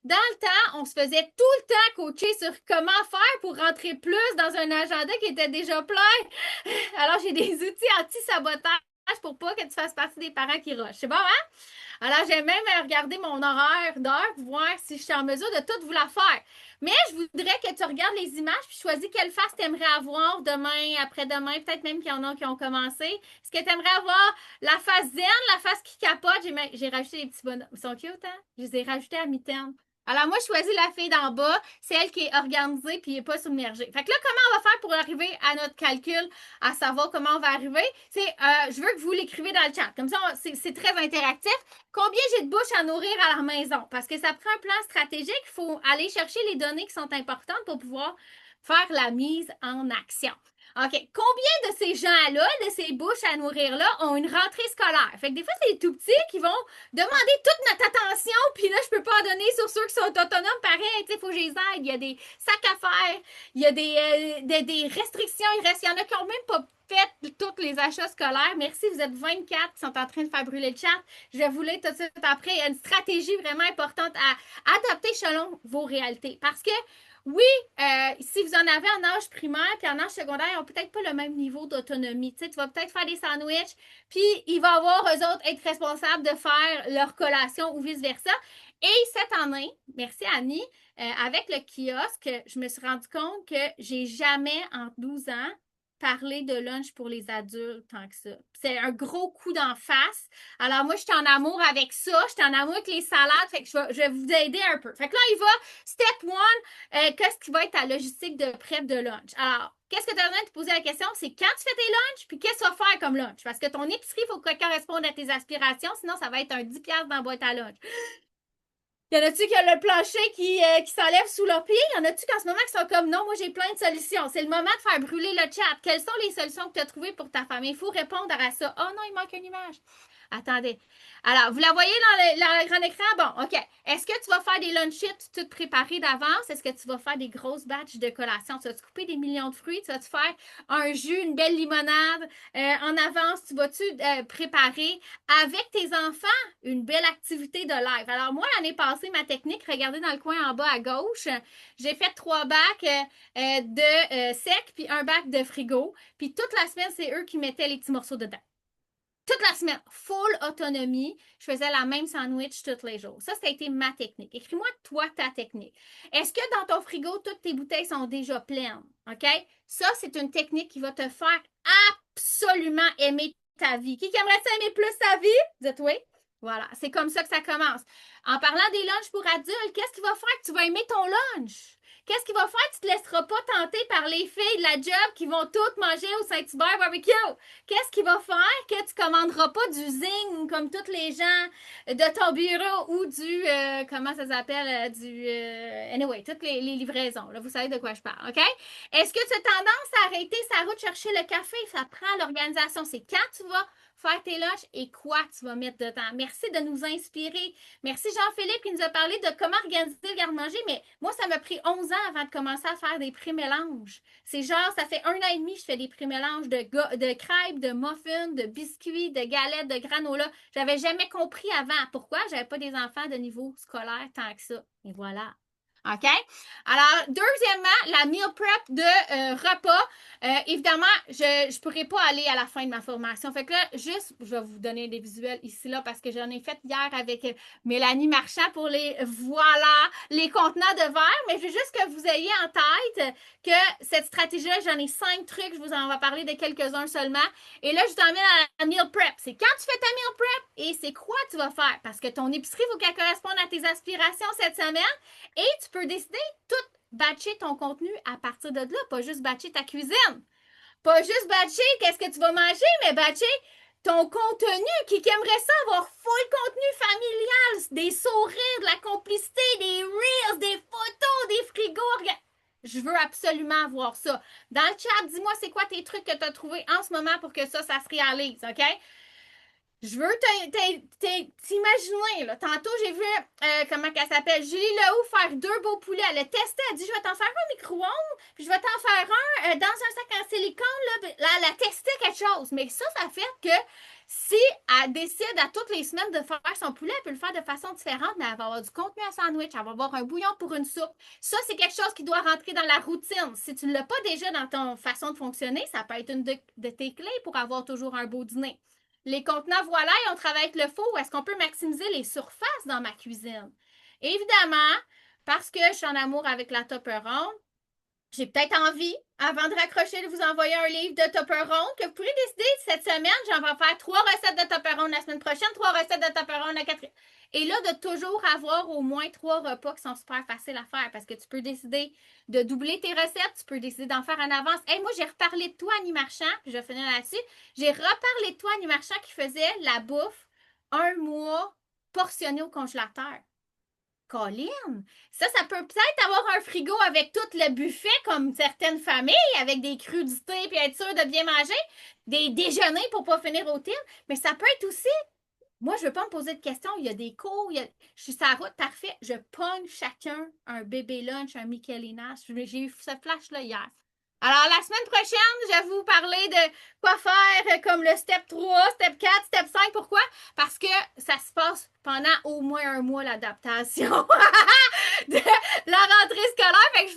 Dans le temps, on se faisait tout le temps coacher sur comment faire pour rentrer plus dans un agenda qui était déjà plein. Alors, j'ai des outils anti-sabotage pour pas que tu fasses partie des parents qui rushent. C'est bon, hein? Alors, j'ai même regardé mon horaire d'heure pour voir si je suis en mesure de tout vous la faire. Mais je voudrais que tu regardes les images puis choisis quelle face tu aimerais avoir demain, après-demain, peut-être même qu'il y en a qui ont commencé. Est-ce que tu aimerais avoir la face zen, la face qui capote? J'ai rajouté les petits bonhommes. Ils sont cute, hein? Je les ai rajoutés à mi-terme. Alors, moi, je choisis la fille d'en bas, celle qui est organisée puis n'est pas submergée. Fait que là, comment on va faire pour arriver à notre calcul, à savoir comment on va arriver? Je veux que vous l'écrivez dans le chat. Comme ça, c'est très interactif. Combien j'ai de bouches à nourrir à la maison? Parce que ça prend un plan stratégique. Il faut aller chercher les données qui sont importantes pour pouvoir faire la mise en action. OK. Combien de ces gens-là, de ces bouches à nourrir-là, ont une rentrée scolaire? Fait que des fois, c'est les tout petits qui vont demander toute notre attention, puis là, je peux pas en donner sur ceux qui sont autonomes. Pareil, il faut que je les aide. Il y a des sacs à faire, il y a des restrictions. Il y en a qui n'ont même pas fait tous les achats scolaires. Merci, vous êtes 24 qui sont en train de faire brûler le chat. Je vais vous lire tout de suite après. Il y a une stratégie vraiment importante à adopter selon vos réalités. Parce que oui, si vous en avez en âge primaire puis en âge secondaire, ils n'ont peut-être pas le même niveau d'autonomie. Tu sais, tu vas peut-être faire des sandwichs, puis il va avoir eux autres être responsables de faire leur collation ou vice-versa. Et cette année, merci Annie, avec le kiosque, je me suis rendu compte que j'ai jamais en 12 ans parlé de lunch pour les adultes tant que ça. C'est un gros coup d'en face. Alors moi, je suis en amour avec ça, je suis en amour avec les salades, fait que je vais vous aider un peu. Fait que là, il va, step one, qu'est-ce qui va être ta logistique de prep de lunch? Alors, qu'est-ce que tu as besoin de te poser la question? C'est quand tu fais tes lunchs, puis qu'est-ce que tu vas faire comme lunch? Parce que ton épicerie, il faut qu'elle corresponde à tes aspirations, sinon ça va être un 10$ dans la boîte à lunch. Y en a-tu qui a le plancher qui s'enlève sous leurs pieds? Y en a-tu qu'en ce moment qui sont comme non, moi j'ai plein de solutions. C'est le moment de faire brûler le chat. Quelles sont les solutions que tu as trouvées pour ta famille? Il faut répondre à ça. Oh non, il manque une image. Attendez. Alors, vous la voyez dans le grand écran? Bon, OK. Est-ce que tu vas faire des lunch chips toutes préparées d'avance? Est-ce que tu vas faire des grosses batches de collation? Tu vas te couper des millions de fruits? Tu vas te faire un jus, une belle limonade en avance? Tu vas-tu préparer avec tes enfants une belle activité de live? Alors, moi, l'année passée, ma technique, regardez dans le coin en bas à gauche, j'ai fait 3 bacs de sec puis un bac de frigo. Puis toute la semaine, c'est eux qui mettaient les petits morceaux dedans. Toute la semaine, full autonomie. Je faisais la même sandwich tous les jours. Ça a été ma technique. Écris-moi, toi, ta technique. Est-ce que dans ton frigo, toutes tes bouteilles sont déjà pleines? OK? Ça, c'est une technique qui va te faire absolument aimer ta vie. Qui aimerait ça aimer plus ta vie? Dites oui. Voilà, c'est comme ça que ça commence. En parlant des lunchs pour adultes, qu'est-ce qui va faire que tu vas aimer ton lunch? Qu'est-ce qui va faire que tu ne te laisseras pas tenter par les filles de la job qui vont toutes manger au Saint-Hubert barbecue? Qu'est-ce qui va faire que tu ne commanderas pas du zing comme tous les gens de ton bureau ou comment ça s'appelle, anyway, toutes les livraisons. Là, vous savez de quoi je parle, OK? Est-ce que tu as tendance à arrêter sa route chercher le café? Ça prend l'organisation. C'est quand tu vas faire tes lunchs et quoi tu vas mettre dedans. Merci de nous inspirer. Merci Jean-Philippe qui nous a parlé de comment organiser le garde-manger, mais moi, ça m'a pris 11 ans avant de commencer à faire des pré-mélanges. C'est genre, ça fait 1 an et demi que je fais des pré-mélanges de crêpes, de muffins, de biscuits, de galettes, de granola. J'avais jamais compris avant pourquoi j'avais pas des enfants de niveau scolaire tant que ça. Et voilà. OK? Alors, deuxièmement, la meal prep de repas. Évidemment, je ne pourrais pas aller à la fin de ma formation. Fait que là, juste, je vais vous donner des visuels ici, là, parce que j'en ai fait hier avec Mélanie Marchand pour les contenants de verre. Mais je veux juste que vous ayez en tête que cette stratégie-là, j'en ai 5 trucs. Je vous en vais parler de quelques-uns seulement. Et là, je t'emmène à la meal prep. C'est quand tu fais ta meal prep et c'est quoi tu vas faire? Parce que ton épicerie, il faut qu'elle corresponde à tes aspirations cette semaine. Et tu peux décider tout batcher ton contenu à partir de là, pas juste batcher ta cuisine. Pas juste batcher qu'est-ce que tu vas manger, mais batcher ton contenu. Qui aimerait ça avoir full contenu familial, des sourires, de la complicité, des reels, des photos, des frigos. Je veux absolument avoir ça. Dans le chat, dis-moi c'est quoi tes trucs que tu as trouvés en ce moment pour que ça se réalise, OK? Je veux t'imaginer, là. Tantôt, j'ai vu, comment qu'elle s'appelle, Julie Lehoux faire 2 beaux poulets. Elle a testé, elle a dit, je vais t'en faire un au micro-ondes, puis je vais t'en faire un dans un sac en silicone, là. Là, elle a testé quelque chose. Mais ça fait que Si elle décide à toutes les semaines de faire son poulet, elle peut le faire de façon différente, mais elle va avoir du contenu à sandwich, elle va avoir un bouillon pour une soupe. Ça, c'est quelque chose qui doit rentrer dans la routine. Si tu ne l'as pas déjà dans ton façon de fonctionner, ça peut être une de tes clés pour avoir toujours un beau dîner. Les contenants volailles, on travaille avec le four. Est-ce qu'on peut maximiser les surfaces dans ma cuisine? Évidemment, parce que je suis en amour avec la tupperware, j'ai peut-être envie, avant de raccrocher, de vous envoyer un livre de Tupperone que vous pourrez décider cette semaine. J'en vais faire 3 recettes de Tupperone la semaine prochaine, 3 recettes de Tupperone la quatrième. Et là, de toujours avoir au moins 3 repas qui sont super faciles à faire parce que tu peux décider de doubler tes recettes, tu peux décider d'en faire en avance. Hey, moi, j'ai reparlé de toi, Annie Marchand, puis je vais finir là-dessus. J'ai reparlé de toi, Annie Marchand, qui faisait la bouffe un mois portionnée au congélateur. Colline, ça peut peut-être avoir un frigo avec tout le buffet comme certaines familles, avec des crudités puis être sûr de bien manger, des déjeuners pour pas finir au til, mais ça peut être aussi, moi je veux pas me poser de questions, il y a des cours, je suis sur la route, parfait, je pogne chacun un bébé lunch, un Michelina, j'ai eu ce flash-là hier. Alors, la semaine prochaine, je vais vous parler de quoi faire comme le step 3, step 4, step 5. Pourquoi? Parce que ça se passe pendant au moins un mois, l'adaptation de la rentrée scolaire. Fait que je